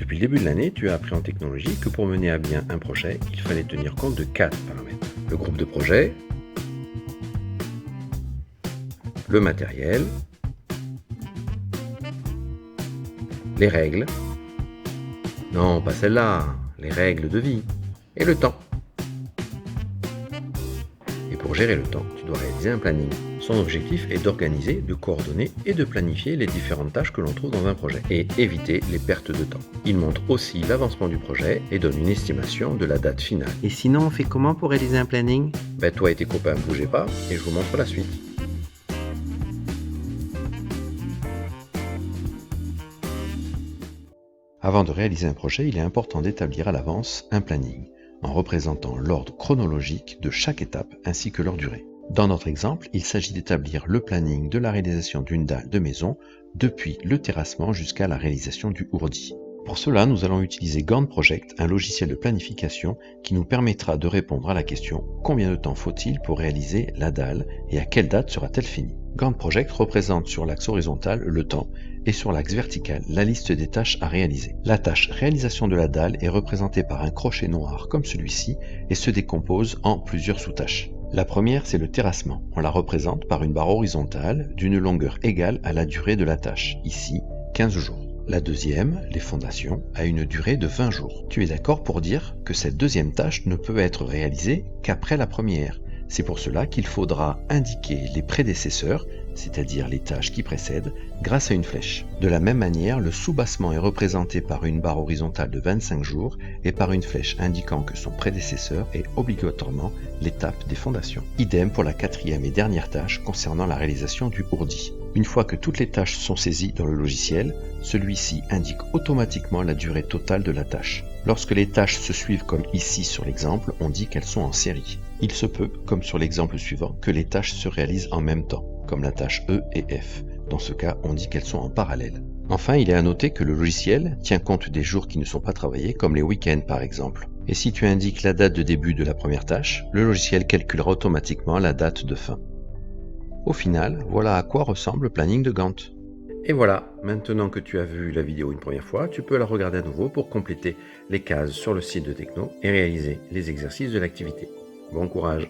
Depuis le début de l'année, tu as appris en technologie que pour mener à bien un projet, il fallait tenir compte de 4 paramètres. Le groupe de projet, le matériel, les règles, non pas celle-là, les règles de vie, et le temps. Et pour gérer le temps, tu dois réaliser un planning. Son objectif est d'organiser, de coordonner et de planifier les différentes tâches que l'on trouve dans un projet et éviter les pertes de temps. Il montre aussi l'avancement du projet et donne une estimation de la date finale. Et sinon, on fait comment pour réaliser un planning? Toi et tes copains, bougez pas et je vous montre la suite. Avant de réaliser un projet, il est important d'établir à l'avance un planning, en représentant l'ordre chronologique de chaque étape ainsi que leur durée. Dans notre exemple, il s'agit d'établir le planning de la réalisation d'une dalle de maison depuis le terrassement jusqu'à la réalisation du ourdi. Pour cela, nous allons utiliser Gantt Project, un logiciel de planification qui nous permettra de répondre à la question « Combien de temps faut-il pour réaliser la dalle et à quelle date sera-t-elle finie ?» Gantt Project représente sur l'axe horizontal le temps et sur l'axe vertical la liste des tâches à réaliser. La tâche réalisation de la dalle est représentée par un crochet noir comme celui-ci et se décompose en plusieurs sous-tâches. La première, c'est le terrassement. On la représente par une barre horizontale d'une longueur égale à la durée de la tâche, ici 15 jours. La deuxième, les fondations, a une durée de 20 jours. Tu es d'accord pour dire que cette deuxième tâche ne peut être réalisée qu'après la première. C'est pour cela qu'il faudra indiquer les prédécesseurs, c'est-à-dire les tâches qui précèdent, grâce à une flèche. De la même manière, le soubassement est représenté par une barre horizontale de 25 jours et par une flèche indiquant que son prédécesseur est obligatoirement l'étape des fondations. Idem pour la quatrième et dernière tâche concernant la réalisation du ourdi. Une fois que toutes les tâches sont saisies dans le logiciel, celui-ci indique automatiquement la durée totale de la tâche. Lorsque les tâches se suivent comme ici sur l'exemple, on dit qu'elles sont en série. Il se peut, comme sur l'exemple suivant, que les tâches se réalisent en même temps, comme la tâche E et F. Dans ce cas, on dit qu'elles sont en parallèle. Enfin, il est à noter que le logiciel tient compte des jours qui ne sont pas travaillés, comme les week-ends par exemple. Et si tu indiques la date de début de la première tâche, le logiciel calculera automatiquement la date de fin. Au final, voilà à quoi ressemble le planning de Gantt. Et voilà, maintenant que tu as vu la vidéo une première fois, tu peux la regarder à nouveau pour compléter les cases sur le site de Techno et réaliser les exercices de l'activité. Bon courage!